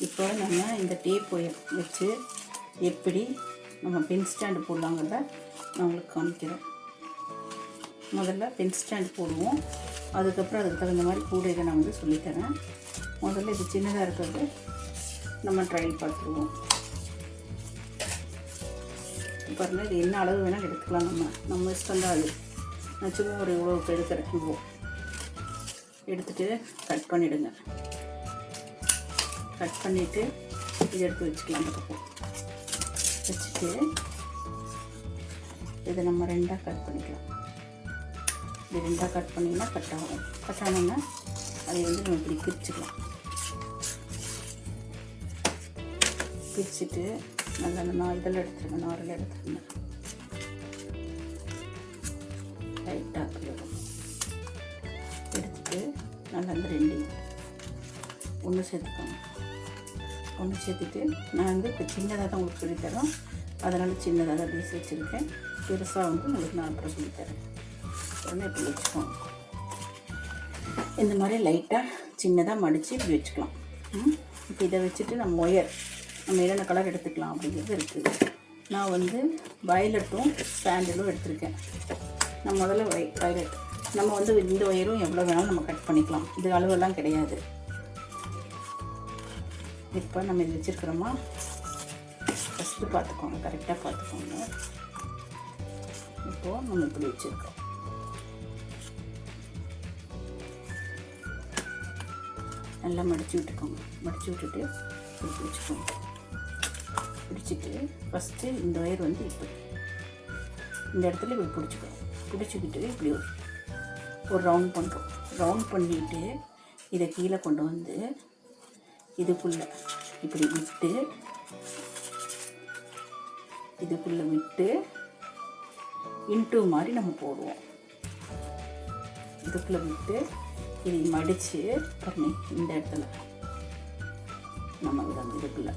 இப்போ நம்ம இந்த டேப் வச்சு எப்படி நம்ம பென் ஸ்டாண்டு போடலாங்கிறத நான் உங்களுக்கு காமிக்கிறேன். முதல்ல பென் ஸ்டாண்ட் போடுவோம், அதுக்கப்புறம் அதுக்கு தகுந்த மாதிரி கூடைகளை நான் வந்து சொல்லித்தரேன். முதல்ல இது சின்னதாக இருக்கிறது நம்ம ட்ரையல் பார்த்துருவோம். பாருங்கள், இது என்ன அளவு வேணாலும் எடுத்துக்கலாம். நம்ம இஷ்டம் தான் அது. நான் சும்மா ஒரு இவ்வளோ எடுக்கிறேன். இவ்வளோ எடுத்துகிட்டு கட் பண்ணிவிடுங்க. கட் பண்ணிவிட்டு இதை எடுத்து வச்சுக்கலாம். அந்த பக்கம் வச்சுட்டு இதை நம்ம ரெண்டாக கட் பண்ணிக்கலாம். இது ரெண்டாக கட் பண்ணிங்கன்னா கட் ஆகும். கட் ஆனோன்னா அதை வந்து நம்ம இப்படி பிரிச்சுக்கலாம். பிரிச்சுட்டு நல்லா நான் இதெல்லாம் எடுத்துருங்க, நாரில் எடுத்துருங்க. லைட்டாக எடுத்துட்டு நல்லா அந்த ரெண்டையும் ஒன்று சேர்த்துக்கோங்க. ஒன்று சேர்த்துட்டு நான் வந்து இப்போ சின்னதாக தான் உங்களுக்கு சொல்லித்தரோம், அதனால் சின்னதாக தான் பீஸ் வச்சுருக்கேன். பெருசாக வந்து உங்களுக்கு நான் அப்புறம் சொல்லித்தரேன். உடனே இப்படி வச்சுக்கோங்க. இந்த மாதிரி லைட்டாக சின்னதாக மடித்து இப்படி வச்சுக்கலாம். இப்போ இதை வச்சுட்டு நம்ம நம்ம என்னென்ன கலர் எடுத்துக்கலாம் அப்படிங்கிறது இருக்குது. நான் வந்து வயலட்டும் சாண்டலும் எடுத்திருக்கேன். நான் முதல்ல வயலட். நம்ம வந்து இந்த ஒயரும் எவ்வளோ வேணாலும் நம்ம கட் பண்ணிக்கலாம். இது அளவெல்லாம் கிடையாது. இப்போ நம்ம இது வச்சுருக்கிறோமா, ஃபஸ்ட்டு பார்த்துக்கோங்க, கரெக்டாக பார்த்துக்கோங்க. இப்போது நம்ம இப்படி வச்சுருக்கோம். நல்லா மடித்து விட்டுக்கோங்க. மடித்து விட்டுட்டு இப்படி பிடிச்சிக்கோங்க. பிடிச்சிட்டு ஃபஸ்ட்டு இந்த ஒயர் வந்து இப்படி இந்த இடத்துல இப்படி பிடிச்சிக்கணும். பிடிச்சிக்கிட்டு இப்படி ஒரு ரவுண்ட் பண்ணுறோம். ரவுண்ட் பண்ணிவிட்டு இதை கீழே கொண்டு வந்து இதுக்குள்ளே இப்படி விட்டு இதுக்குள்ளே விட்டு இன்டூ மாதிரி நம்ம போடுவோம். இதுக்குள்ளே விட்டு இதை மடித்து பாருங்க, இந்த இடத்துல நம்ம விடணும். இதுக்குள்ளே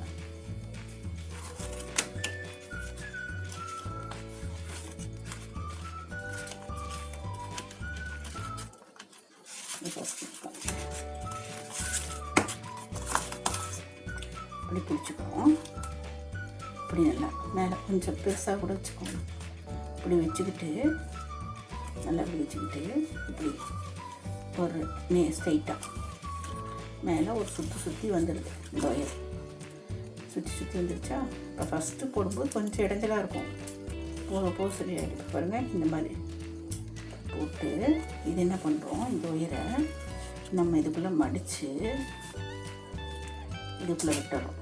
இப்படி பிடிச்சிக்கோம். இப்படி நல்லா மேலே கொஞ்சம் பெருசாக கூட வச்சுக்கோங்க. இப்படி வச்சுக்கிட்டு நல்லா பிடிச்சிக்கிட்டு இப்படி ஒரு ஸ்ட்ரைட்டாக மேலே ஒரு சுற்றி வந்துடுது. இந்த ஒயர் சுற்றி வந்துடுச்சா? இப்போ ஃபஸ்ட்டு போடும்போது கொஞ்சம் இடைஞ்சலாக இருக்கும். போக சரியாகிடும். பாருங்கள், இந்த மாதிரி போட்டு இது என்ன பண்ணுறோம், இந்த ஒயரை நம்ம இதுக்குள்ளே மடித்து இதுக்குள்ளே விட்டுறோம்.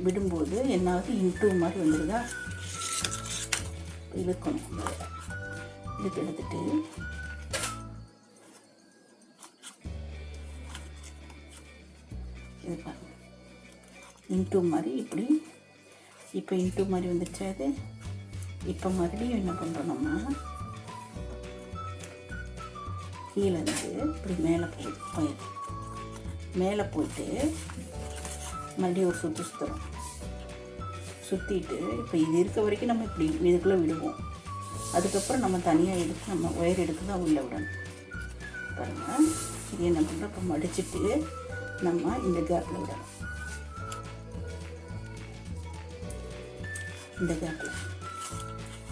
விடும்போது என்னாவது இன்டூ மாதிரி வந்துடுதா? இழுக்கணும். இதுக்கு எடுத்துட்டு இது பாருங்க, இன்டூ மாதிரி இப்படி. இப்போ இன்டூ மாதிரி வந்துடுச்சா? இது இப்போ மறுபடியும் என்ன பண்ணுறோம், நம்ம கீழே இருந்து இப்படி மேலே போயிடும். மேலே போயிட்டு மறுபடியும் ஒரு சுற்றுறோம். சுற்றிட்டு இப்போ இது இருக்க வரைக்கும் நம்ம இப்படி இதுக்குள்ளே விடுவோம். அதுக்கப்புறம் நம்ம தனியாக எடுத்து நம்ம ஒயர் எடுத்து தான் உள்ளே விடணும். பாருங்கள், இது என்ன பண்ணுறோம், இப்போ மடிச்சுட்டு நம்ம இந்த கேப்பில் விடணும். இந்த கேப்பில்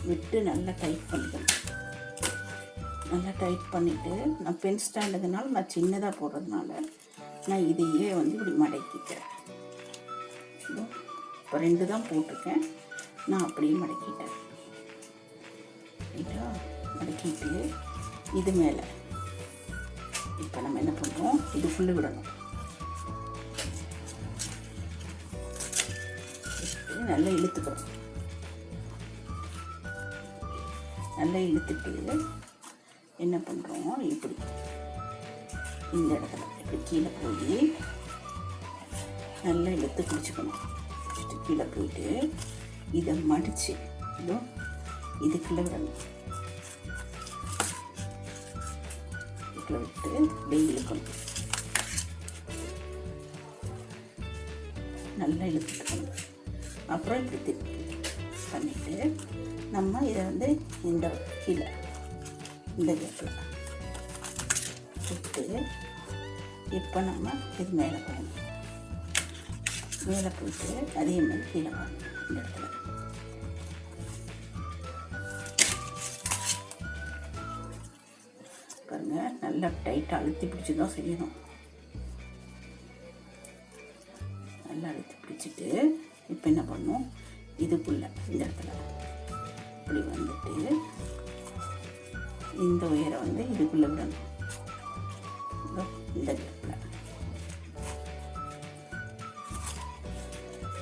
விட்டு நல்லா டைட் பண்ணிக்கணும். நல்லா டைட் பண்ணிவிட்டு நான் பென் ஸ்டாண்டுங்கனால நான் சின்னதாக போடுறதுனால நான் இதையே வந்து இப்படி மடக்கிக்கிறேன். இப்போ 2 தான் போட்டிருக்கேன், நான் அப்படியே மடக்கிட்டேன். ரைட்டா? மடக்கிட்டு இது மேலே இப்போ நம்ம என்ன பண்ணுறோம், இது ஃபுல்லு விடணும். நல்லா இழுத்துக்கிறோம். நல்லா இழுத்துட்டு என்ன பண்ணுறோம், இப்படி இந்த இடத்துல இப்படி கீழே போய் நல்லா இழுத்து பிடிச்சிக்கணும். கீழே போயிட்டு இதை மடித்து இதுக்குள்ளே விடணும். இதுக்குள்ளே விட்டு இப்படியே இழுக்கணும். நல்லா இழுத்துக்கணும். அப்புறம் இப்படி திருப்பி பண்ணிவிட்டு நம்ம இதை வந்து இந்த கீழே இந்த கேப்பில் விட்டு இப்போ நம்ம இது மேலே போகணும். மேலே போயிட்டு அதே மாதிரி கீழே வாங்க. இந்த இடத்துல பாருங்கள், நல்லா டைட்டாக அழுத்தி பிடிச்சி தான் செய்யணும். நல்லா அழுத்தி பிடிச்சிட்டு இப்போ என்ன பண்ணணும், இதுக்குள்ளே இந்த இடத்துல இப்படி வந்துட்டு இந்த உயரை வந்து இதுக்குள்ளே விடணும். இந்த கேப்பில்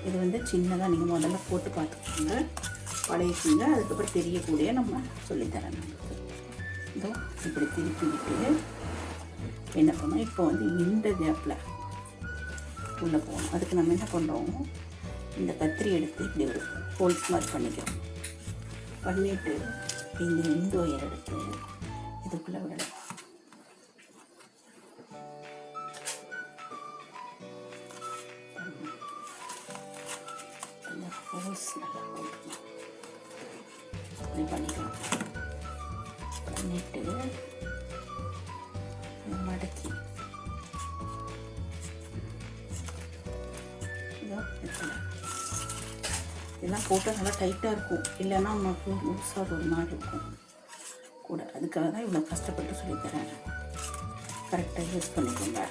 இது வந்து சின்னதாக நீங்கள் முதல்ல போட்டு பார்த்துக்கோங்க, பழையக்குங்க. அதுக்கப்புறம் தெரியக்கூடிய நம்ம சொல்லித்தரேன். நம்மளுக்கு இதோ இப்படி திருப்பி விட்டு என்ன பண்ணோம், இப்போ வந்து இந்த கேப்பில் உள்ளே போகணும். அதுக்கு நம்ம என்ன பண்ணுறோம், இந்த கத்திரி எடுத்து இப்படி ஒரு ஹோல்ஸ் மாதிரி பண்ணிக்கிறோம். பண்ணிவிட்டு இந்த ஒயர் எடுத்து இதுக்குள்ளே விடலாம். அந்த ஹோல்ஸ் நல்லா போட்டுக்கணும். இப்படி பண்ணிக்கலாம். பண்ணிவிட்டு மடக்கி இதெல்லாம் போட்டால் நல்லா டைட்டாக இருக்கும், இல்லைன்னா நமக்கு லூஸாக ஒரு மாதிரி இருக்கும் கூட. அதுக்காக தான் இவ்வளோ கஷ்டப்பட்டு சொல்லித்தரேன். கரெக்டாக யூஸ் பண்ணிக்கோங்க.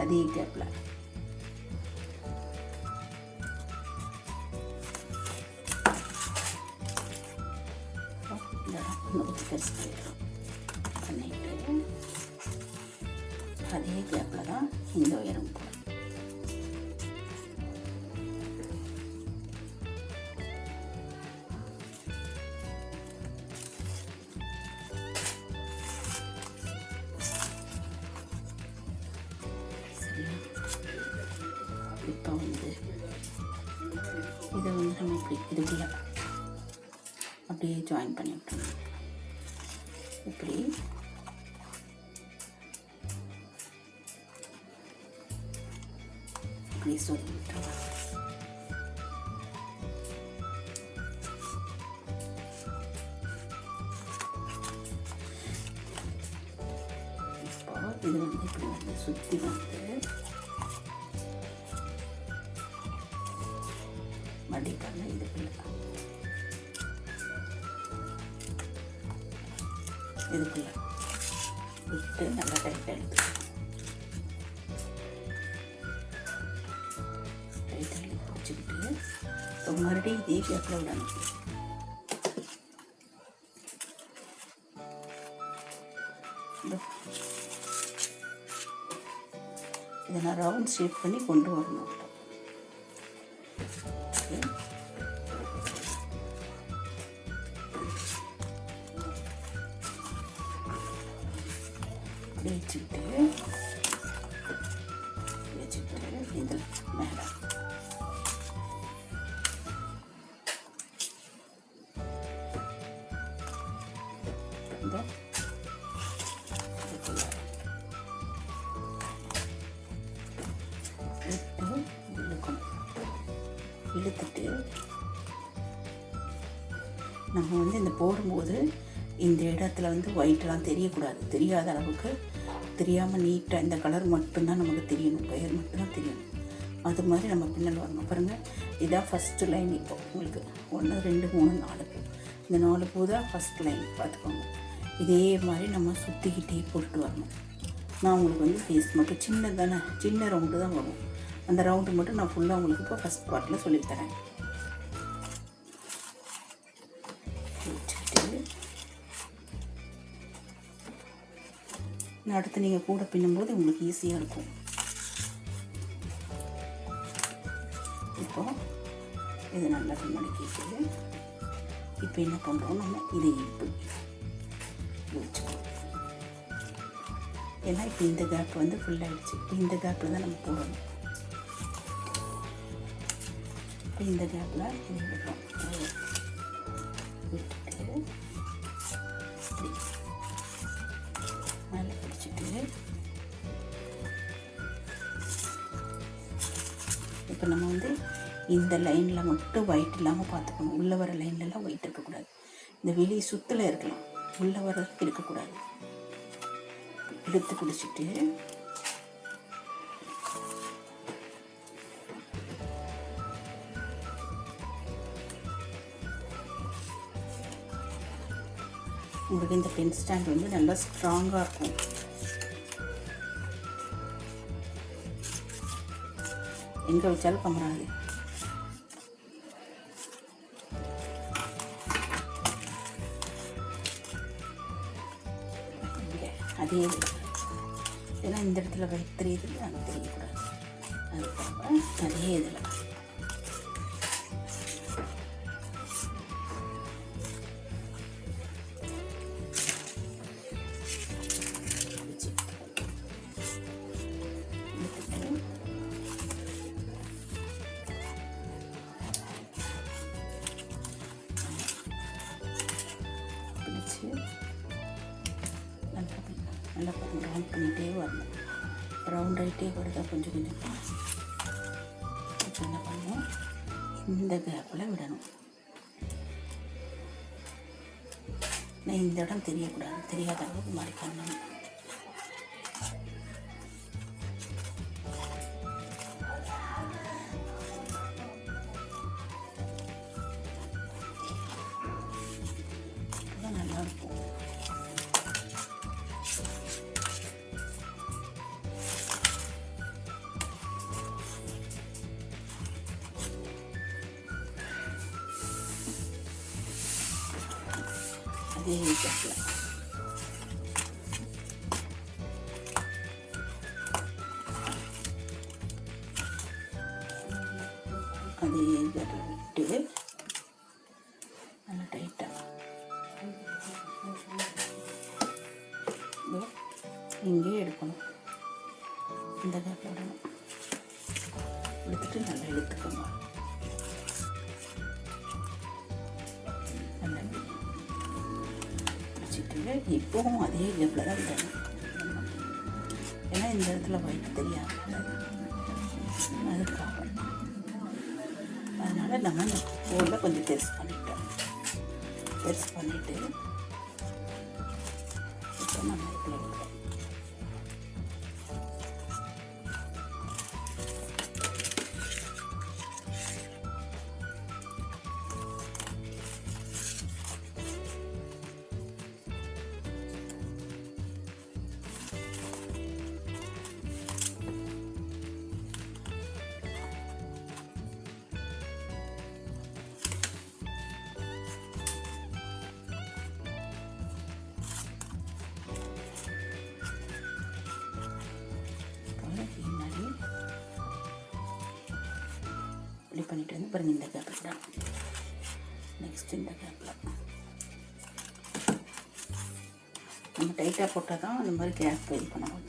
அதே கேப்பில் பண்ணிட்டு அதே கேப்பில் தான் இந்த உயரம் போடும். இப்போ வந்து இதை வந்து நம்ம இப்படி இதுக்குள்ள அப்படியே ஜாயின் பண்ணி விட்டோம். இப்படி இப்படி சொல்லி விட்டோம். இப்போ இது வந்து இப்படி வந்து சுற்றி வந்து மடிப்பாங்க. இதுக்குள்ள விட்டு நல்லா டைட்டாக எடுத்துக்கணும். டைட்டாக பிடிச்சிக்கிட்டு இப்போ மறுபடியும் இதே கேப்பில் விடணும். இதை நான் ரவுண்ட் ஷேப் பண்ணி கொண்டு வரணும். வச்சுக்கிட்டு இதில் மேலே இழுத்துட்டு நம்ம வந்து இந்த போடும்போது இந்த இடத்துல வந்து ஒயிட்டெலாம் தெரியக்கூடாது. தெரியாத அளவுக்கு தெரியாமல் நீட்டாக இந்த கலர் மட்டும்தான் நமக்கு தெரியணும், பெயர் மட்டும்தான் தெரியணும். அது மாதிரி நம்ம பின்னல் வரணும். பாருங்கள், இதான் ஃபஸ்ட்டு லைன். இப்போ உங்களுக்கு 1 2 3 4 பூ, இந்த 4 பூ தான் ஃபஸ்ட் லைன். பார்த்துக்கோங்க. இதே மாதிரி நம்ம சுற்றிக்கிட்டே போட்டு வரணும். நான் உங்களுக்கு வந்து ஃபேஸ் மட்டும் சின்ன ரவுண்டு தான் வரும். அந்த ரவுண்டு மட்டும் நான் ஃபுல்லாக உங்களுக்கு இப்போ ஃபஸ்ட் பார்ட்டில் சொல்லித்தரேன். அடுத்து நீங்கள் கூட பின்னும்போது உங்களுக்கு ஈஸியாக இருக்கும். இப்போ இது நல்லா மடக்கிட்டு இப்போ என்ன பண்ணுறோம், நம்ம இதை இப்படி வச்சுக்கணும். ஏன்னா இப்போ இந்த கேப் வந்து ஃபுல்லாகிடுச்சு. இப்போ இந்த கேப்பில் தான் நம்ம போடணும். இப்போ இந்த கேப்பில் இது விடுறோம். விட்டுட்டு இப்படி மேலே பிடிச்சிட்டு இப்போ நம்ம வந்து இந்த லைனில் மட்டும் ஒயிட் இல்லாமல் பார்த்துக்கணும். உள்ளே வர லைன்லலாம் ஒயிட் இருக்கக்கூடாது. இந்த வெளியே சுற்றில் இருக்கலாம், உள்ளே வர இருக்கக்கூடாது. இழுத்து பிடிச்சிட்டு உங்களுக்கு இந்த பென் ஸ்டாண்ட் வந்து நல்லா ஸ்ட்ராங்காக இருக்கும். எங்கே வச்சாலும் கமராது. அதே ஏன்னா இந்த இடத்துல தெரியுது, அது தெரியக்கூடாது. அதுக்கப்புறம் அதே இதில் நல்லா ரவுண்ட் பண்ணிகிட்டே வரணும். ரவுண்ட் ஆகிட்டே வருதா கொஞ்சம் கொஞ்சம். இப்போ என்ன பண்ணணும், இந்த கேப்பில் விடணும். நான் இந்த இடம் தெரியக்கூடாது, தெரியாத அளவுக்கு மாதிரி பண்ணணும். நல்லாயிருக்கும். அதே கேப்பில் அதே கேப்பில் விட்டு நல்லா டைட்டாக இங்கே எடுக்கணும். இந்த கேப்பில் விடணும். எடுத்துட்டு நல்லா இழுத்துக்கணும். இப்போவும் அதே கேப்பில் தான் விடணும். ஏன்னா இந்த இடத்துல ஒயிட் தெரியாது, அதுக்காக. அதனால் நம்ம இந்த போர்டில் கொஞ்சம் பெருசு பண்ணிட்டோம். பெருசு பண்ணிவிட்டு இப்போ நம்ம இதில் விடுறோம். இப்படி பண்ணிட்டு வந்து பாருங்கள், இந்த கேப்பில் தான். நெக்ஸ்ட் இந்த கேப்பில் நம்ம டைட்டாக போட்டால் தான் அந்த மாதிரி கேப் இது பண்ணணும்.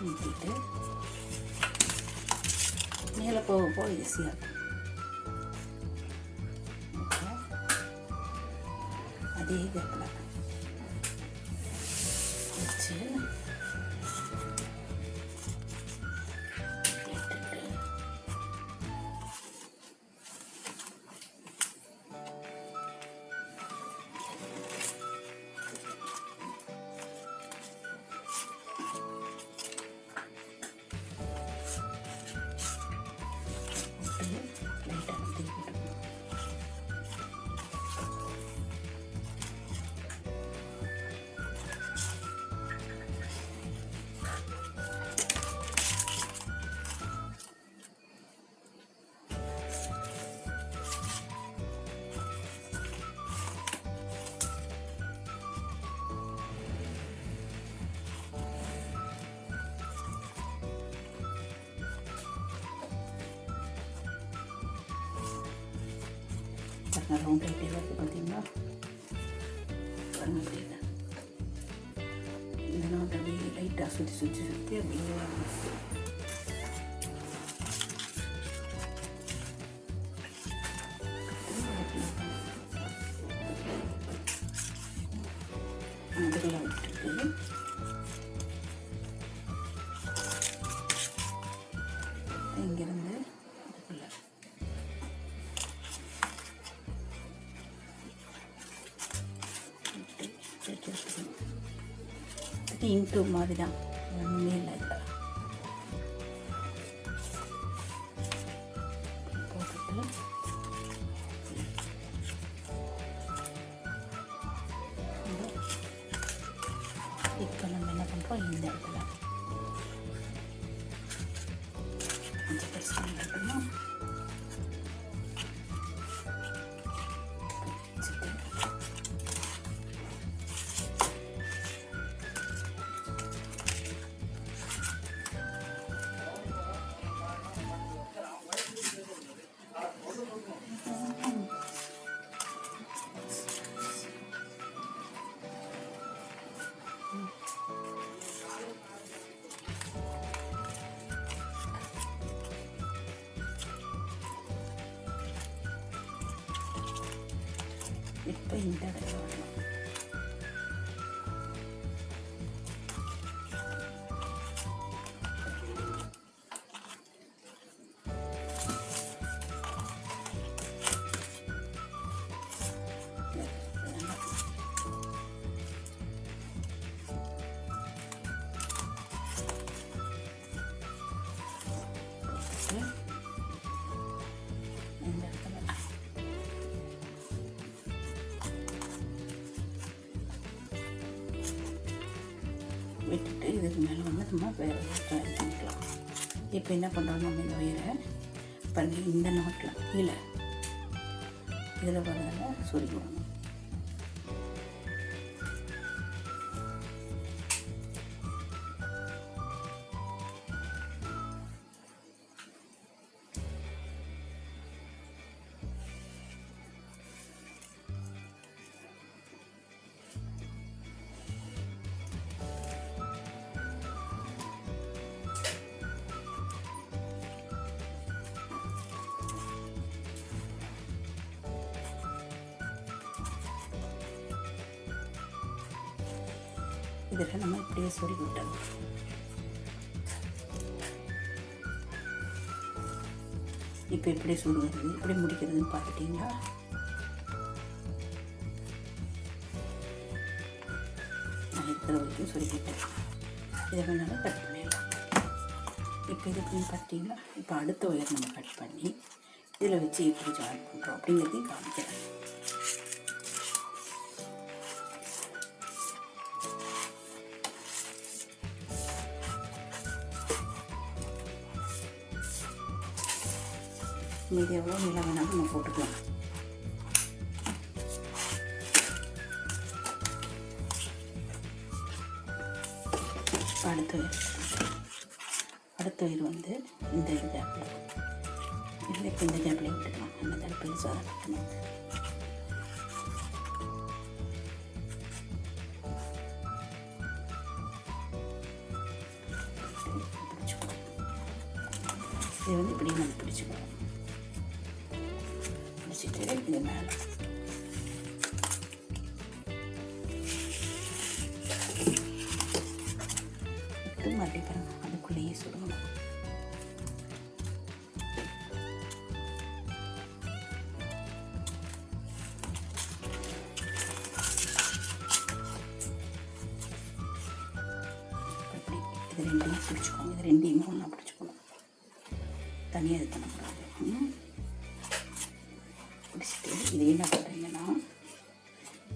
ஊற்றிட்டு மேலே போக போக ஈஸியாக இருக்கும். அதே கேப்பில் வச்சு ரவுண்ட் ஆகிட்டே வருது பார்த்தீங்களா? பாருங்கள் அப்படியே இந்த நோட் அப்படியே லைட்டாக சுற்றி சுற்றி சுற்றி அப்படியே அதுக்குள்ள விட்டுட்டு இங்கேருந்து அதுக்குள்ள விட்டு இது இங்கு மாதிரி தான், ஒன்றுமே இல்லை இதில். போட்டுட்டு இப்போ நம்ம என்ன பண்ணுறோம், இந்த இடத்துல கொஞ்சம் பெருசாக இருக்கணும். இப்போ இந்த இடத்துல வரணும். இந்த இடத்துல விட்டுட்டு இதுக்கு மேலே வந்து நம்ம வேறு ஜாயின் பண்ணிக்கலாம். இப்போ என்ன பண்ணுறோம், நம்ம இந்த ஒயரை பண்ணி இந்த நாட்டில் கீழே இதில் வரதில் சொருகிடணும். இதில் நம்ம இப்படியே சொருகி விட்டோம். இப்போ எப்படி சுடுவது, எப்படி முடிக்கிறதுன்னு பார்த்துட்டிங்களா? நான் இருக்கிற வரைக்கும் சொருகிட்டேன். இதை வேணாலும் கட் பண்ணிடலாம். இப்போ இது எப்படின்னு பார்த்தீங்களா? இப்போ அடுத்த ஒயர் நம்ம கட் பண்ணி இதில் வச்சு எப்படி ஜாயின் பண்ணுறோம் அப்படிங்கிறதையும் காமிக்கிறேன். மீதி எவ்வளோ நீளம் வேணாலும் நம்ம போட்டுக்கலாம். அடுத்த ஒயர் வந்து இந்த கேப்பில் இல்லை, இப்போ இந்த கேப்லேயே விட்டுக்கலாம். அந்த கேப் பெருசாக தான் கட்டணும். பிடிச்சிக்கணும். இதை வந்து இப்படி நம்ம பிடிச்சிக்கணும். பிடிச்சிட்டு இது மேலே விட்டு மறுபடியும் பாருங்க, அதுக்குள்ளேயே சுடணும். இது ரெண்டையும் பிடிச்சிக்கோங்க. இது ரெண்டையுமே ஒன்றா பிடிச்சிக்கணும். தனியாக இது பண்ணக்கூடாது. பிடிச்சிட்டு இது என்ன பண்ணுறீங்கன்னா,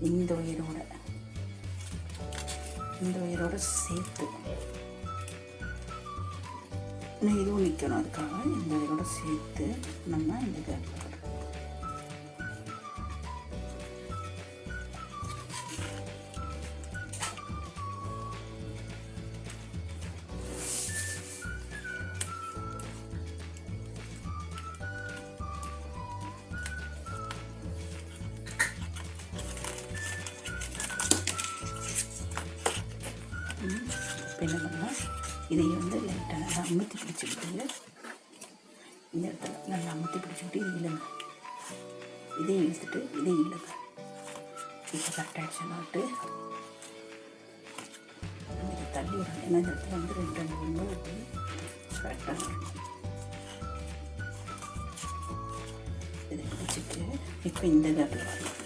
இந்த ஒயரோட சேர்த்து இன்னும் இதுவும் நிற்கணும். அதுக்காக இந்த ஒயரோட சேர்த்து நம்ம இந்த கேப் இப்போ என்ன பண்ணால் இதையும் வந்து லைட்டாக நல்லா அமுத்தி பிடிச்சிக்கிட்டு இந்த இடத்துல நல்லா அமுத்தி பிடிச்சிக்கிட்டு இது இல்லைங்க, இதையும் இழுத்துட்டு இதையும் இல்லைங்க. இப்போ கரெக்டாகிடுச்சு நாட்டு நம்ம இதை தள்ளி விடணும். ஏன்னா இந்த இடத்துல வந்து ரெண்டு ரொம்ப கரெக்டாக வரணும். இதை பிடிச்சிட்டு இப்போ இந்த கேப்பில் வரணும்.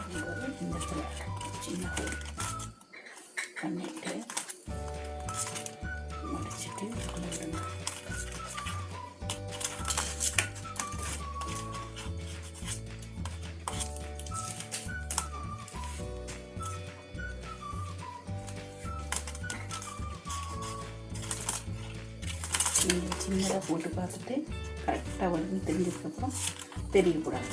பண்ணும்போது இந்த இடத்துல சின்ன ஹோல் பண்ணிவிட்டு மடிச்சுட்டு விடணும். நீங்கள் சின்னதாக போட்டு பார்த்துட்டு கரெக்டாக வருதுன்னு தெரிஞ்சதுக்கப்புறம் தெரியக்கூடாது.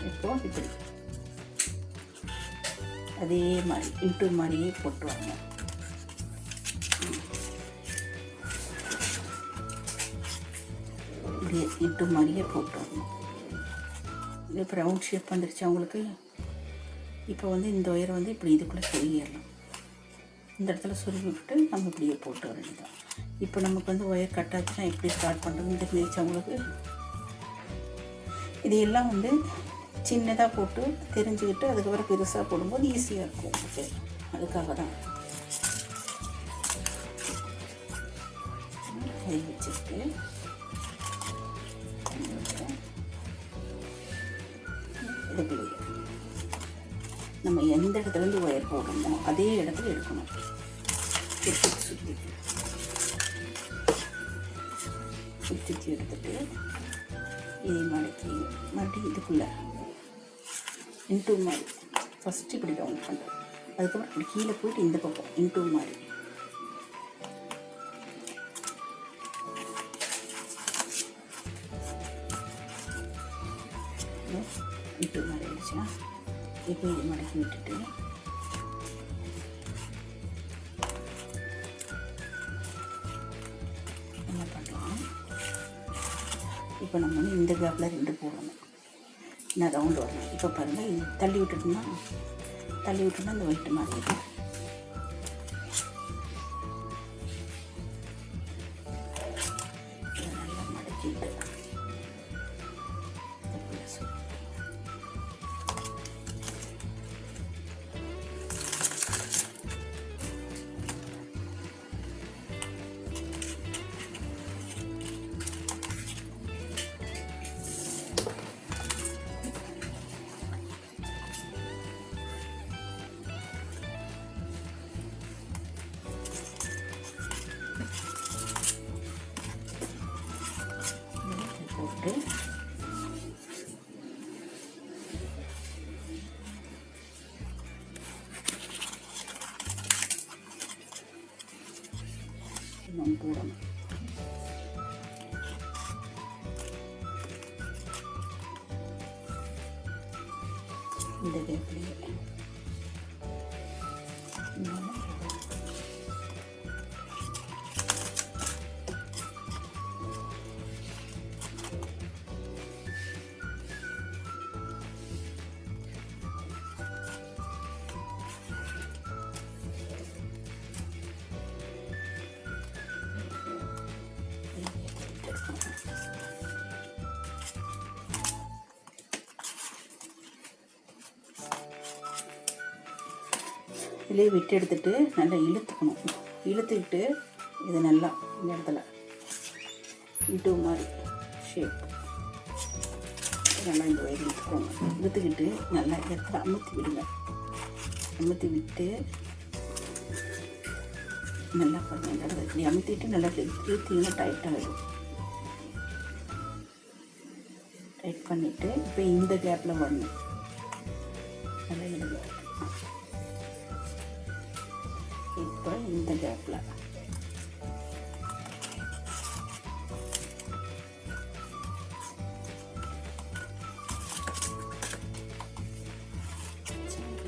இப்போ இப்படி அதே மாதிரி இன்ட்டு மாதிரியே போட்டுருவாங்க. இப்படியே இன்ட்டு மாதிரியே போட்டுருவாங்க. இது இப்போ ரவுண்ட் ஷேப் வந்துருச்சு அவங்களுக்கு. இப்போ வந்து இந்த ஒயரை வந்து இப்படி இதுக்குள்ளே சொருகிடலாம். இந்த இடத்துல சொருகி விட்டு நம்ம இப்படியே போட்டு வர வேண்டியதான். இப்போ நமக்கு வந்து ஒயர் கட் ஆச்சுன்னா எப்படி ஸ்டார்ட் பண்ணுறதுன்னு தெரிஞ்சிச்சு அவங்களுக்கு. இது எல்லாம் வந்து சின்னதாக போட்டு தெரிஞ்சுக்கிட்டு அதுக்கப்புறம் பெருசாக போடும்போது ஈஸியாக இருக்கும். ஓகே, அதுக்காக தான் கை வச்சுட்டு இதுக்குள்ளே நம்ம எந்த இடத்துலேருந்து ஒயர் போடுறோமோ அதே இடத்துல எடுக்கணும். சுற்றி எடுத்துட்டு இதை மறுபடியும் இதுக்குள்ளே இன்டூ மாதிரி ஃபஸ்ட்டு இப்படி டவுன் பண்ணுறோம். அதுக்கப்புறம் இப்படி கீழே போயிட்டு இந்த பக்கம் இன்டூ மாதிரி இன்டூ மாதிரி ஆயிடுச்சுன்னா இப்போ இது மடக்கி விட்டுட்டு என்ன பண்ணலாம். இப்போ நம்ம வந்து இந்த கேப்பில் 2 போடணும். நான் ரவுண்டு வரணும். இப்போ பாருங்கள், இது தள்ளி விட்டுட்டோம்னா இந்த ஒயிட்டு மாறிடும். நல்லா மடக்கிட்டு போட்டு நம்ம போடணும். இந்த கேப்லேயே இதிலே விட்டு எடுத்துட்டு நல்லா இழுத்துக்கணும். இழுத்துக்கிட்டு இது நல்லா இந்த இடத்துல இன்டூ மாதிரி ஷேப் நல்லா இந்த வயது இழுத்துக்கோங்க. இழுத்துக்கிட்டு நல்லா இடத்துல அமுத்தி விடுங்க. அமுத்தி விட்டு நல்லா பண்ணுங்க. இந்த இடத்துல இப்படி அமுத்திட்டு நல்லா இழுத்தீங்கன்னா டைட்டாகிடும். டைட் பண்ணிவிட்டு இப்போ இந்த கேப்பில் வரணும். நல்லா இழுங்க. இப்போ இந்த கேப்பில்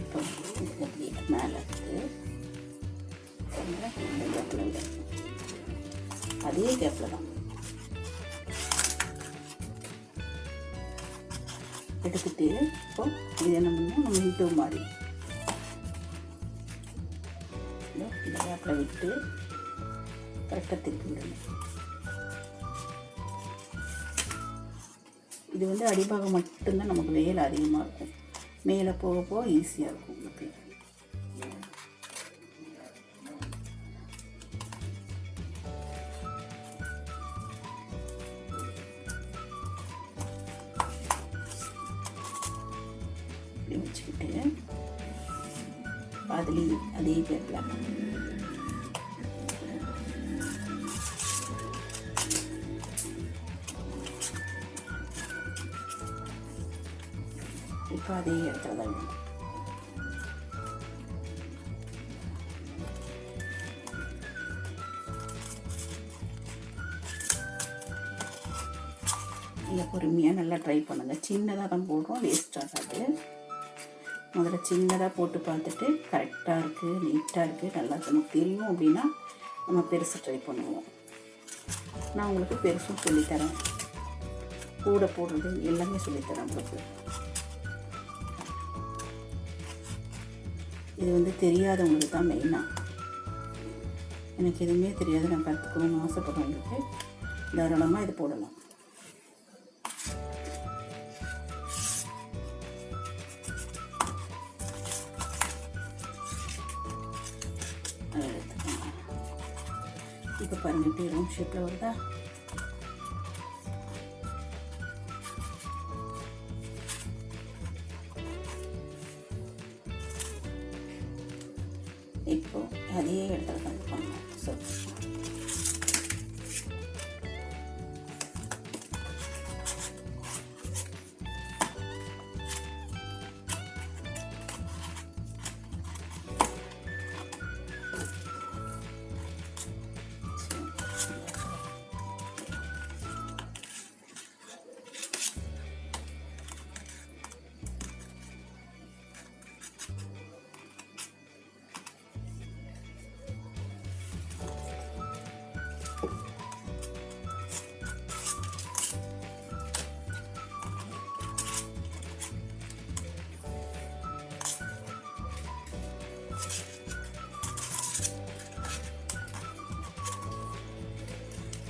இப்போ மேலே கேப்பில் அதே கேப்பில் தான் எடுத்துட்டு இப்போ இது என்ன பண்ணணும், நம்ம இன்டூ மாதிரி இந்த கேப்பில் விட்டு கரெக்டாக திருப்பி விடணும். இது வந்து அடிபாகம் மட்டும்தான் நமக்கு வேலை அதிகமாக இருக்கும். மேலே போக போக ஈஸியாக இருக்கும் உங்களுக்கு. இப்படி வச்சுக்கிட்டு அதுலேயும் அதே கேப்பில் இப்போ அதே இடத்துல தான் வேணும். இல்லை, பொறுமையாக நல்லா ட்ரை பண்ணுங்கள். சின்னதாக தான் போடுறோம், வேஸ்ட் ஆகாது. முதல்ல சின்னதாக போட்டு பார்த்துட்டு கரெக்டாக இருக்குது, நீட்டாக இருக்குது, நல்லா நமக்கு தெரியும் அப்படின்னா நம்ம பெருசு ட்ரை பண்ணுவோம். நான் உங்களுக்கு பெருசும் சொல்லித்தரேன், கூட போடுறது எல்லாமே சொல்லித்தரேன் உங்களுக்கு. இது தெரியாதவங்களுக்கு தான் மெயினாக. எனக்கு எதுவுமே தெரியாது, நான் கற்றுக்கணும்னு ஆசைப்படுறவங்களுக்கு தாராளமாக இது போடலாம். இப்போ பாருங்கள் இப்படி ரவுண்ட் ஷேப்பில் வருதா? இப்போ அதே இடத்துல தான் பண்ணலாம். சரி,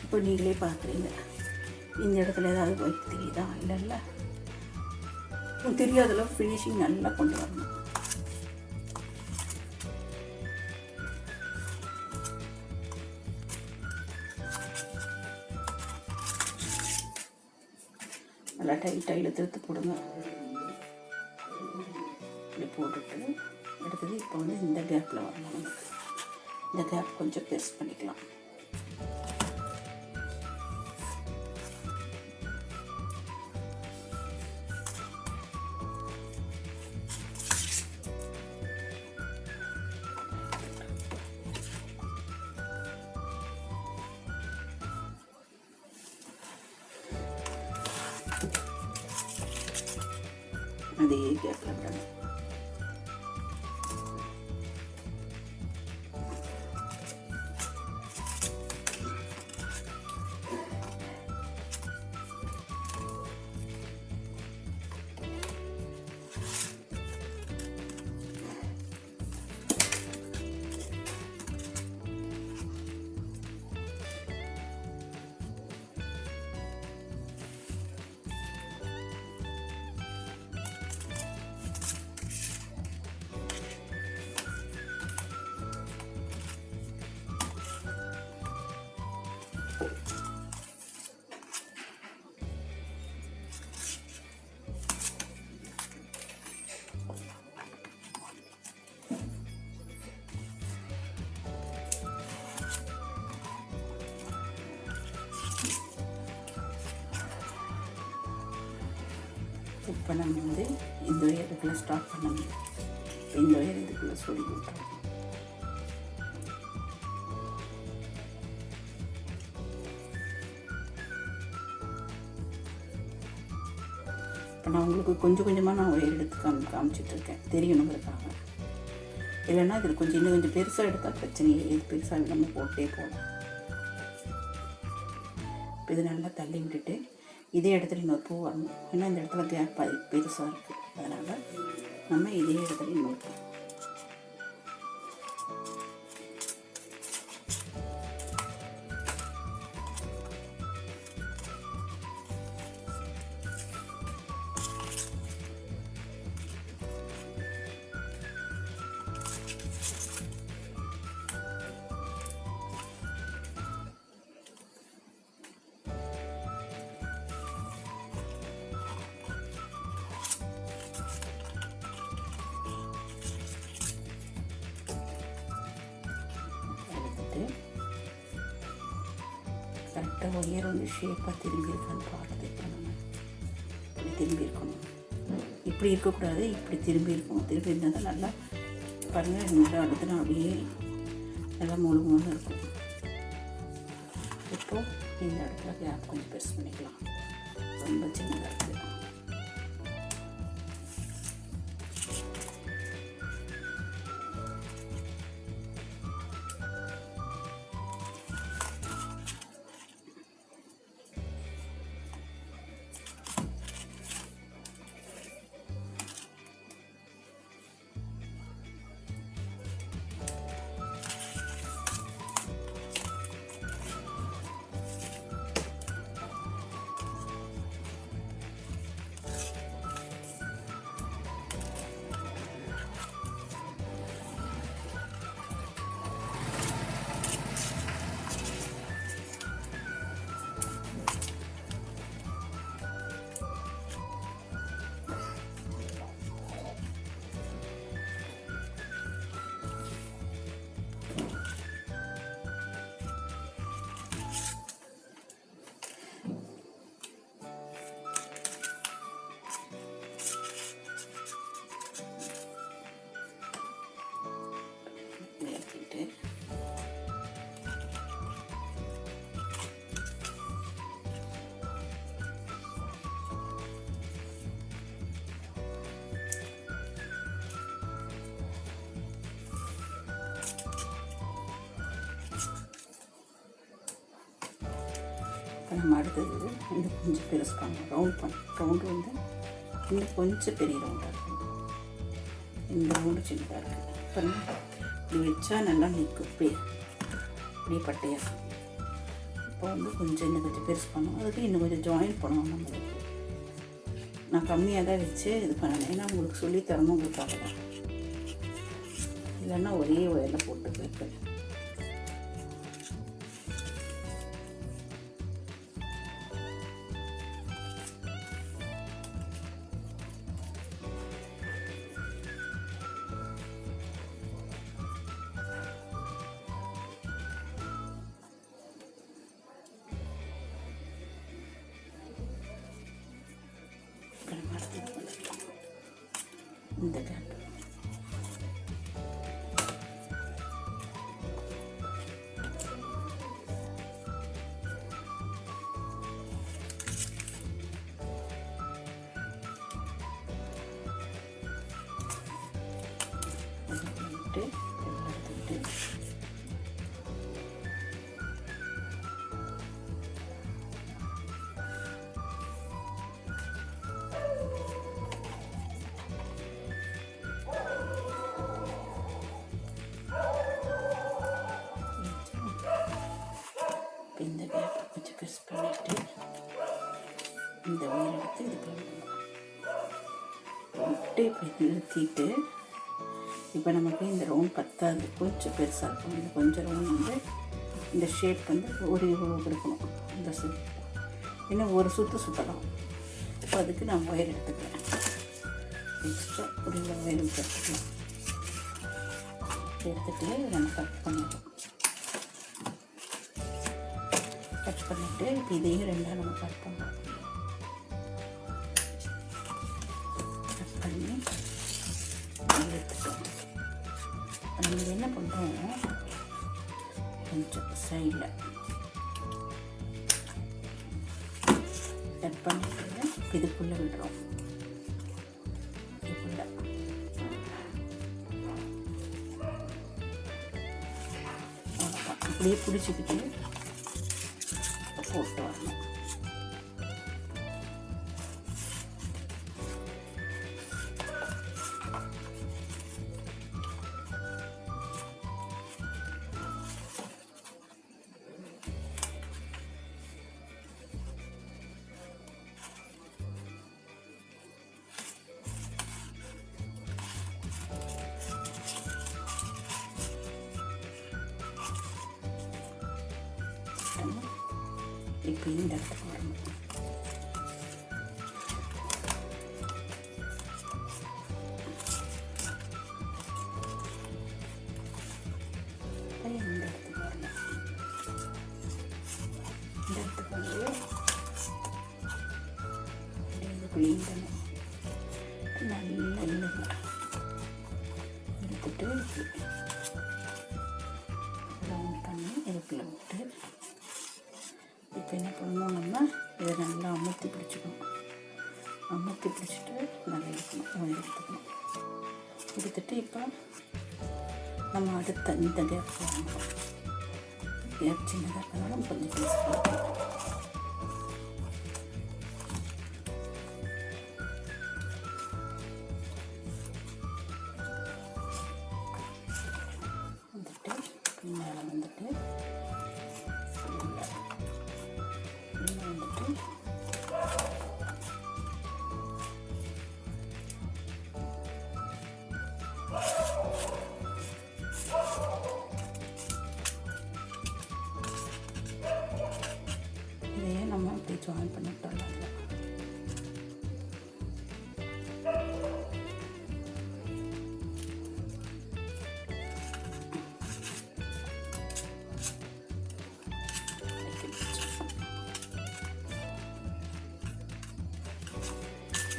இப்போ நீங்களே பார்க்குறீங்க, இந்த இடத்துல ஏதாவது ஒயிட் தெரியுதா? இல்லைல்ல, தெரியாதளவு ஃபினிஷிங் நல்லா கொண்டு வரணும். நல்லா டைட்டாக இழுத்து போடுங்க. இப்படி போட்டுட்டு அடுத்தது இப்போ இந்த கேப்பில் வரணும். நமக்கு இந்த கேப் கொஞ்சம் பெருசு பண்ணிக்கலாம். அதே கேப்பில் விடணும். இப்போ நம்ம இந்த உயரத்துக்குள்ளே ஸ்டார்ட் பண்ணணும். இந்த உயரத்துக்குள்ளே சொல்லி விட்டுறோம். இப்போ நான் உங்களுக்கு கொஞ்சம் கொஞ்சமாக நான் உயர் எடுத்து காமிச்சிட்ருக்கேன், தெரியணுங்கிறதுக்காக. இல்லைன்னா இதில் இன்னும் கொஞ்சம் பெருசாக எடுத்தால் பிரச்சனையே, இது பெருசாக நம்ம போட்டே போகலாம். இப்போ இது நல்லா தள்ளி விட்டுட்டு இதே இடத்துல இன்னொரு பூ வரணும். ஏன்னா இந்த இடத்துல கேப் பெருசாக இருக்குது, அதனால் நம்ம இதே இடத்துல இன்னொரு பூ. இந்த ஒயர் வந்து ஷேப்பாக திரும்பி இருக்கான்னு பார்த்து நம்ம இப்படி திரும்பி இருக்கணும். இப்படி இருக்கக்கூடாது, இப்படி திரும்பி இருக்கணும். திரும்பி இருந்தால் தான் நல்லா பாருங்கள், நல்லா அடுத்துனா அப்படியே நல்லா முழு இருக்கும். இப்போது இந்த இடத்துல கேப் கொஞ்சம் பெருசு பண்ணிக்கலாம். ரொம்ப சின்னதாக இருக்குது. நம்ம அடுத்தது இது கொஞ்சம் பெருசாக ரவுண்டு வந்து இன்னும் கொஞ்சம் பெரிய ரவுண்டாக இருக்கும். இந்த ரவுண்டு சின்னதாக இருக்குது. இப்போ இப்படி வச்சா நல்லா நிற்கும். இப்படி பட்டையாக. இப்போ வந்து இன்னும் கொஞ்சம் பெருசு பண்ணணும். அதுக்கு இன்னும் கொஞ்சம் ஜாயின் பண்ணணும். நம்மளுக்கு நான் கம்மியாக தான் வச்சு இது பண்ணேன். ஏன்னா உங்களுக்கு சொல்லித்தரணும், உங்களுக்காக தான். இல்லைன்னா ஒரே ஒயரில் போட்டு போயிருப்பேன். இந்த கேப் இந்த கேப்பை கொஞ்சம் பெருசு பண்ணிவிட்டு இந்த ஒயர் எடுத்து இது பண்ணணும். விட்டு இப்படி நிறுத்திட்டு இப்போ நமக்கு இந்த ரவுண்ட் பத்தாது, கொஞ்சம் பெருசாக இருக்கும். இந்த கொஞ்சம் ரவுண்ட் வந்து இந்த ஷேப் வந்து ஒரு இருக்கணும். இந்த சுற்று இன்னும் ஒரு சுற்றலாம். இப்போ அதுக்கு நான் ஒயர் எடுத்துக்கிறேன். எக்ஸ்ட்ரா ஒரு ஒயர் எடுத்துக்கலாம். எடுத்துகிட்டு நம்ம கட் பண்ணிடுறோம். கட் பண்ணிவிட்டு இப்போ இதையும் ரெண்டாக நம்ம கட் பண்ணுறோம். கட் பண்ணி எடுத்துட்டோம். நம்ம என்ன பண்ணுறோம், கொஞ்சம் சைடில் கட் பண்ணிட்டு இதுக்குள்ளே விடுறோம். இதுக்குள்ளே அப்படியே பிடிச்சிக்கிட்டு போட்டு வரணும். இப்போ இந்த இடத்துக்கு வரணும். இந்த இடத்துக்கு வரணும். இந்த இடத்துக்கு பிழிஞ்சிடணும். நல்லா இழுங்க. எடுத்துட்டு ரவுண்ட் பண்ணி இதுக்குள்ளே விட்டு இப்போ என்ன பண்ணணும், நம்ம இதை நல்லா அமுத்தி பிடிச்சிக்கணும். அமுத்தி பிடிச்சிட்டு நல்லா இழுக்கணும், எடுத்துக்கணும். எடுத்துட்டு இப்போ நம்ம அடுத்த இந்த கேப் போடணும். கேப் சின்னதாக இருக்கிறதால கொஞ்சம் பீஸ் போடணும். மேலே வந்துட்டு இதையே நம்ம இப்படி ஜாயின் பண்ணிட்டோம்.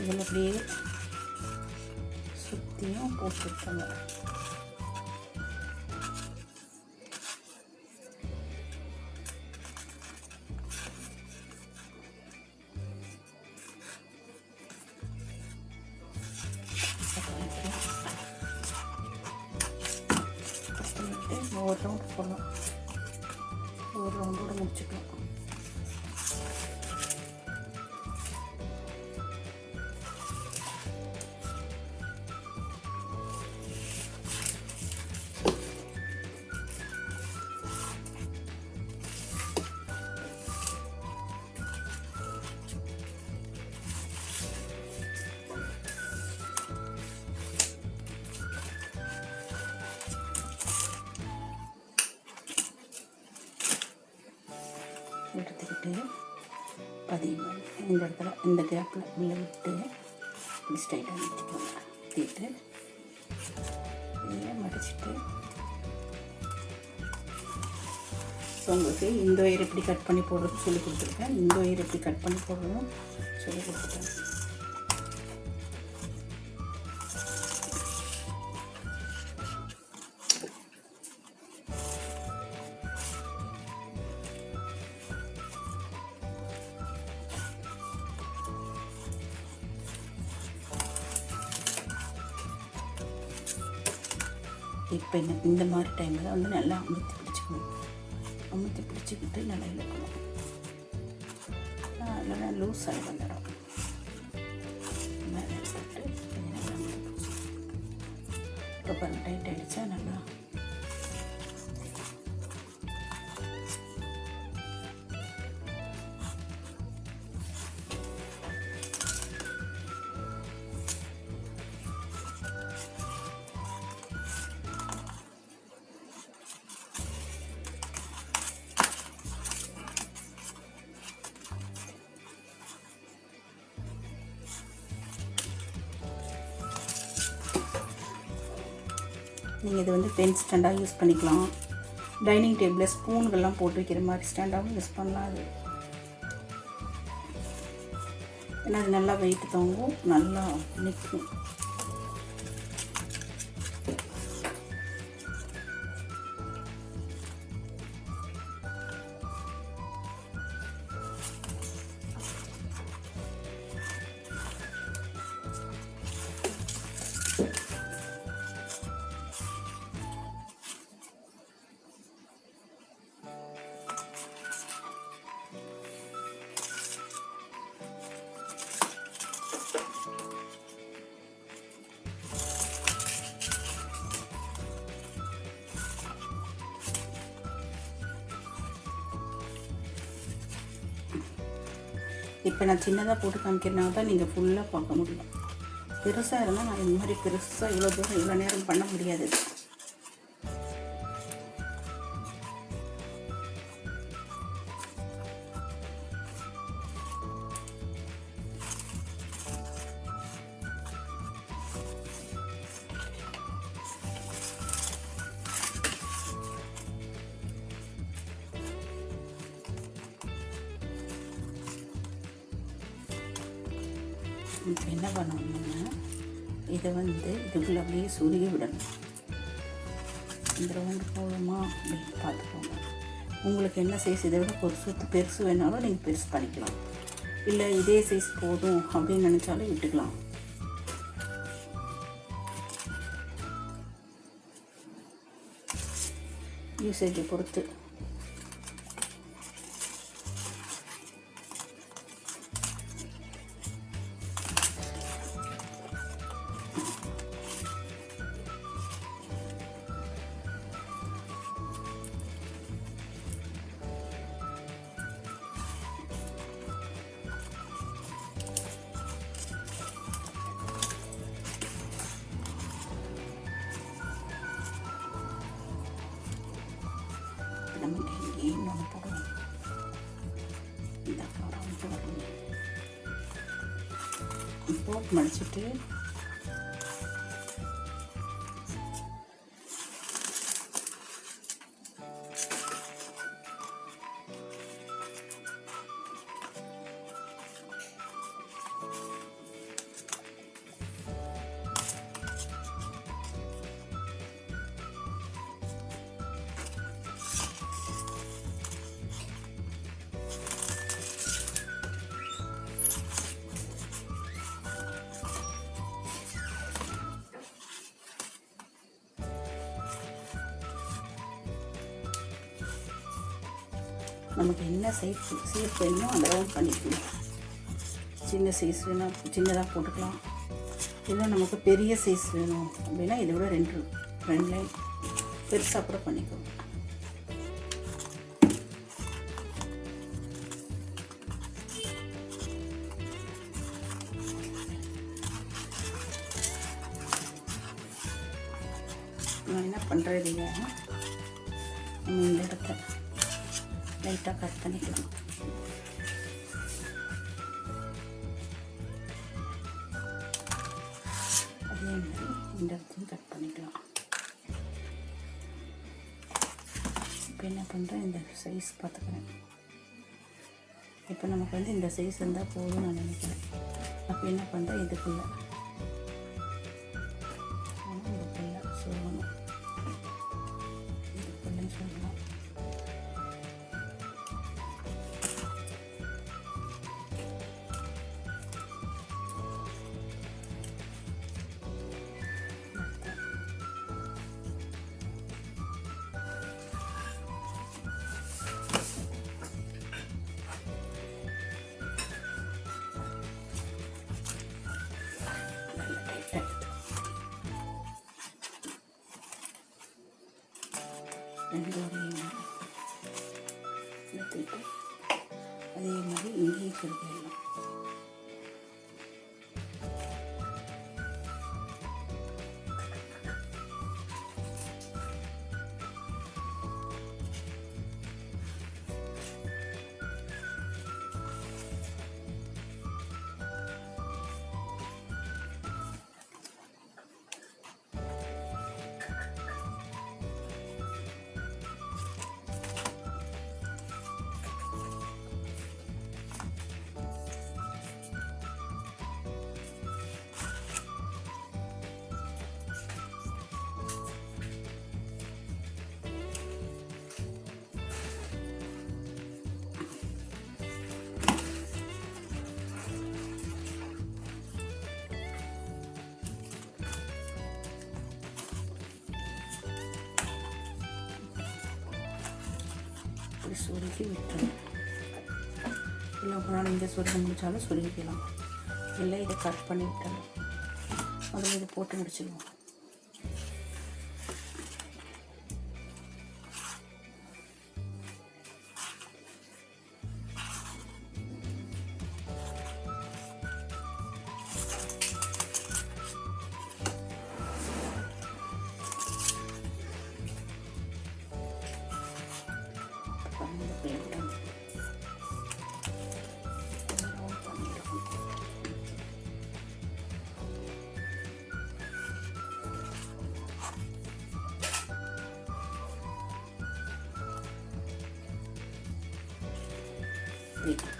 இதில் அப்படியே சுற்றியும் போட்டுருக்கோங்க. ஒரு ரவுண்ட் போடலாம், ஒரு ரவுண்டோட முடிச்சுக்கலாம். எடுத்துக்கிட்டு பதிவு இந்த இடத்துல இந்த கேப்பில் உள்ளே விட்டு இப்படி ஸ்ட்ரைட்டாக நிறுத்திக்கோங்க. நிறுத்திட்டு இதையே மடிச்சுட்டு ஸோ உங்களுக்கு இந்த ஒயர் எப்படி கட் பண்ணி போடுறது சொல்லி கொடுத்துருக்கேன். இந்த ஒயர் எப்படி கட் பண்ணி போடுறதும் சொல்லி கொடுத்துட்டேன். இப்போ இந்த மாதிரி டைமில் வந்து நல்லா அமுத்தி பிடிச்சிக்கணும். அமுத்தி பிடிச்சிக்கிட்டு நல்லா இழுக்கணும். நல்லா லூஸ் ஆகி வந்துடும். மேலே எடுத்துட்டு நல்லா அமுத்தி பிடிச்சிக்கணும். இப்போ டைட் அடித்தா நல்லா நீங்கள் இது வந்து பென் ஸ்டாண்டாக யூஸ் பண்ணிக்கலாம். டைனிங் டேபிளில் ஸ்பூன்கள்லாம் போட்டு வைக்கிற மாதிரி ஸ்டாண்டாகவும் யூஸ் பண்ணலாம். அது ஏன்னா அது நல்லா வெயிட் தாங்கும், நல்லா நிற்கும். இப்போ நான் சின்னதாக போட்டு காமிக்கிறனால தான் நீங்கள் ஃபுல்லாக பார்க்க முடியும். பெருசாக இருந்தால் நான் இந்த மாதிரி பெருசாக இவ்வளோ தூரம் இவ்வளோ நேரம் பண்ண முடியாது. இப்போ என்ன பண்ணணும்னா இதை இதுக்குள்ளே அப்படியே சுருகி விடணும். இந்த ரவுண்டு போதுமா அப்படின்னு பார்த்துக்கோங்க. உங்களுக்கு என்ன சைஸ் இதை விட பெருசு வேணாலும் நீங்கள் பெருசு பண்ணிக்கலாம், இல்லை இதே சைஸ் போதும் அப்படின்னு நினச்சாலும் விட்டுக்கலாம். யூசேஜை பொறுத்து. நமக்கு இங்கேயும் ஒன்று போடுவோம். இந்த ரவுண்டு வரணும். போட்டு மடிச்சுட்டு நமக்கு என்ன சைஸ் வேணுமோ அந்த ரவுண்ட் பண்ணிக்கலாம். சின்ன சைஸ் வேணும் சின்னதாக போட்டுக்கலாம், இல்லை நமக்கு பெரிய சைஸ் வேணும் அப்படின்னா இதை விட ரெண்டு லைன் பெருசாக கூட பண்ணிக்கலாம். நான் என்ன பண்ணுறது, நம்ம இந்த இடத்த லைட்டாக கட் பண்ணிக்கலாம். அதே மாதிரி இந்த இடத்தையும் கட் பண்ணிக்கலாம். இப்போ என்ன பண்ணுறேன், இந்த சைஸ் பார்த்துக்கிறேன். இப்போ நமக்கு இந்த சைஸ் இருந்தால் போதும் நான் நினைக்கிறேன். அப்போ என்ன பண்ணுறேன், இதுக்குள்ளே சொல்லணும், இதுக்குள்ளே சொல்லலாம். ரெண்டு எடுத்துக்கிட்டு அதே மாதிரி இங்கேயும் சொல்லிடலாம். சொருகி விட்டுருங்க. இல்லை உங்களால் இங்கே சொருக முடிச்சாலும் சொருகிக்கலாம், இல்லை இதை கட் பண்ணி விட்டாலும் அதில் இதை போட்டு முடிச்சிடுவோம்.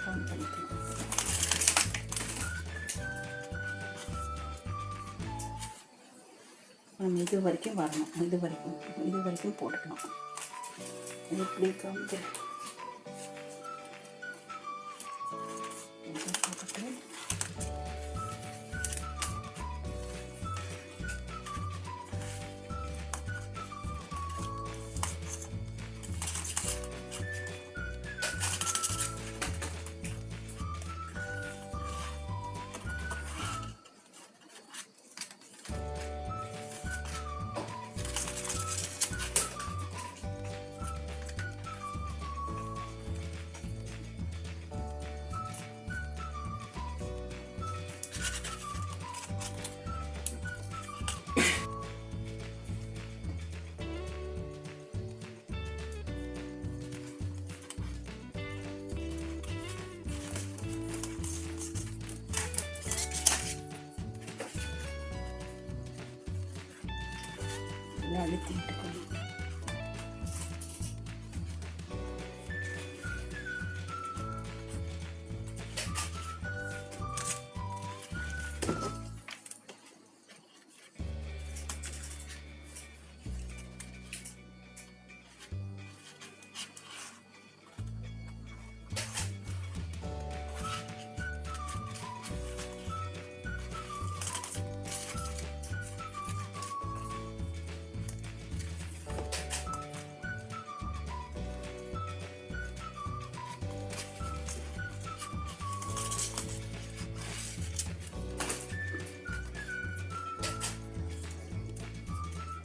ஆன் பண்ணிக்கலாம். நம்ம இது வரைக்கும் வரணும். இது வரைக்கும் போட்டுக்கலாம். இது இப்படி காமிக்கிறேன். போட்டுட்டு அழுத்தி விட்டுக்கணும்.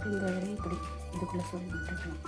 இந்த வரையும் இப்படி இதுக்குள்ளே சொல்லி விட்டுக்கலாம்.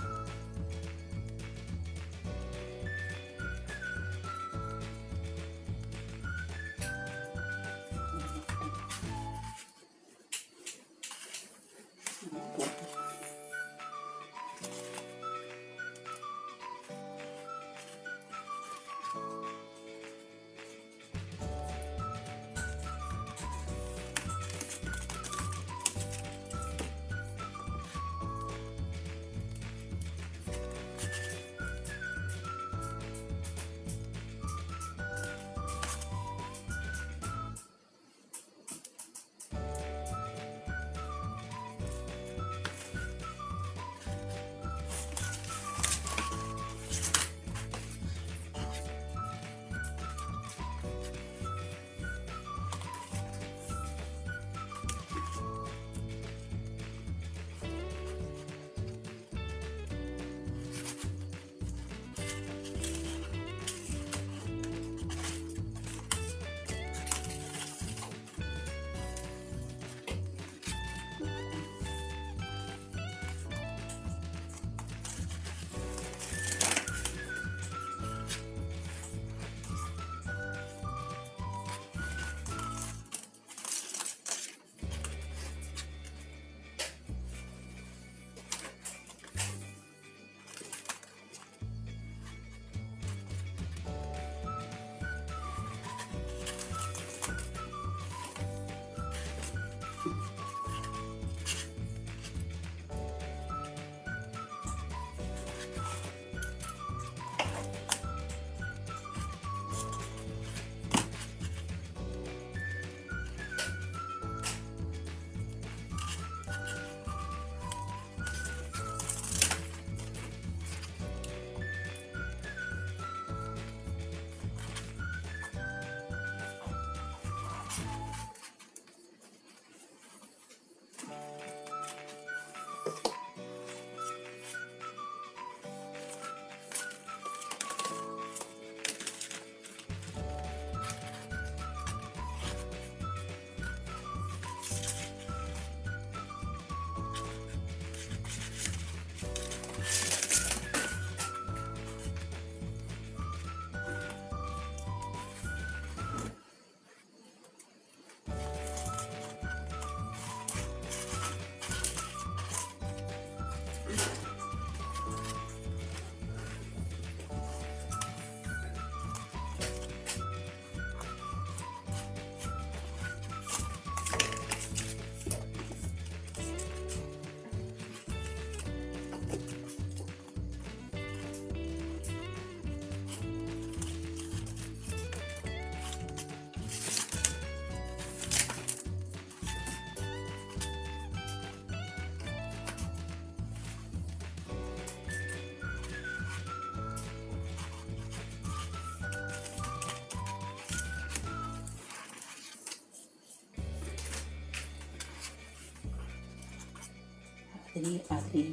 அதிலேயே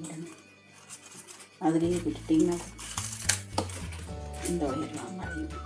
விடணும். அதிலேயே விட்டுட்டிங்கன்னா இந்த ஒயர்லாம் மறையும்.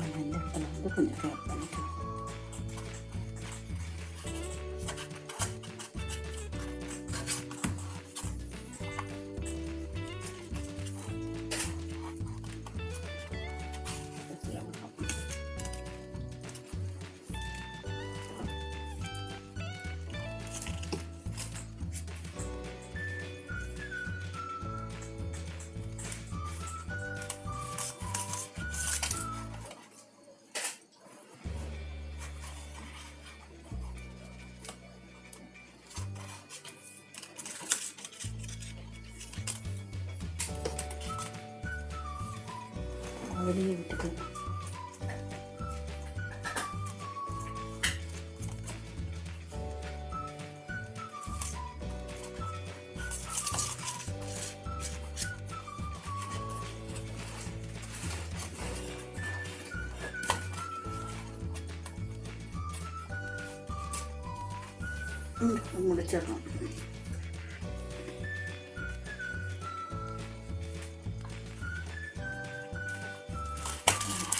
இந்த இடத்துல வந்து கொஞ்சம் கேப் பண்ணிக்கலாம். அதிலேயே விட்டுக்கலாம். முடிச்சிடலாம்.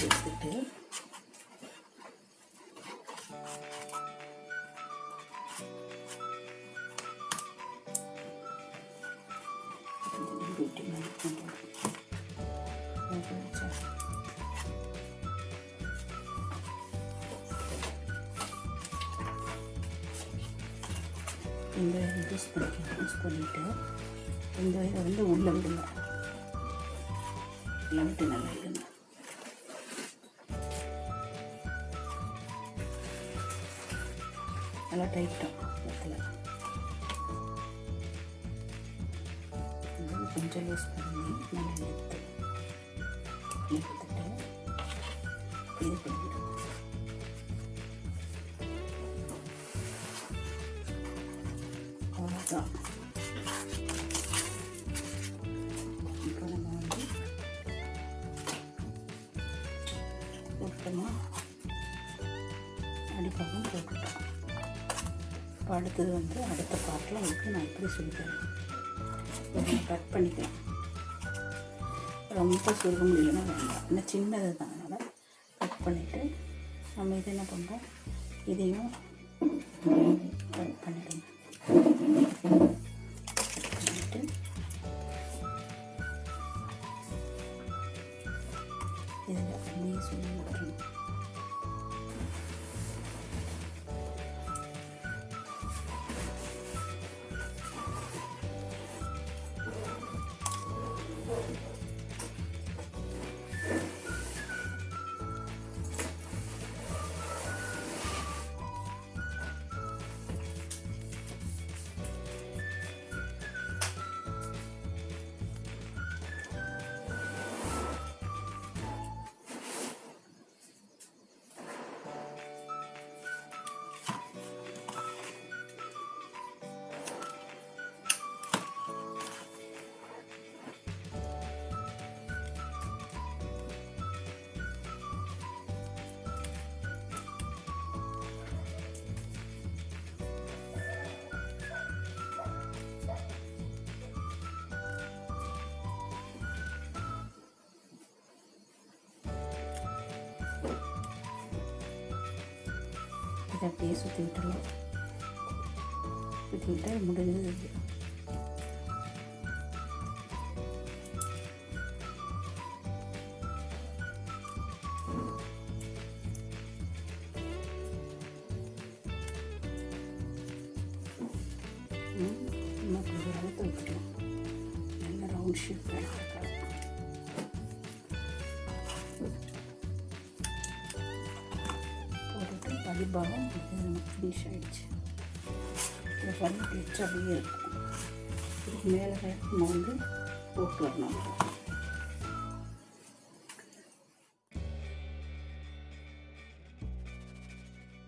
எடுத்துட்டு இந்த யூஸ் பண்ணிவிட்டு இந்த இதை வந்து உள்ளே விடுங்க. உள்ளே விட்டு நல்லா விடுங்க. நல்லா டைட்டாக இடத்துல கொஞ்சம் யூஸ் பண்ணி நல்லா எடுத்துட்டு இது பண்ணிவிடுங்க. அவ்வளோதான். இப்போ நம்ம வந்து மொத்தமாக அடிப்பாகம் போட்டுட்டோம். இப்போ அடுத்தது வந்து அடுத்த பார்ட்டில் உங்களுக்கு நான் எப்படி சொல்லித்தரேன். இதை கட் பண்ணிக்கலாம். ரொம்ப சுருக முடியலன்னா வேண்டாம், இன்னும் சின்னது தான். அதனால் கட் பண்ணிவிட்டு நம்ம இது என்ன பண்ணுறோம், இதையும் கட் பண்ணிவிடுங்க. பண்ணிவிட்டு இதில் அப்படியே சொல்லி விட்டுறணும். இதை அப்படியே சுற்றி விட்டுடலாம். சுற்றி விட்டால் முடிஞ்சது. இன்னும் கொஞ்சம் அழுத்த வச்சுக்கலாம். நல்ல ரவுண்ட் ஷேப் வேணும். போட்டுட்டு பலிபாகம் ஃபினிஷ் ஆகிடுச்சு. இதை பண்ணிட்டு வச்சு அப்படியே இருக்கும். இதுக்கு மேலே நம்ம வந்து போட்டு வரணும்.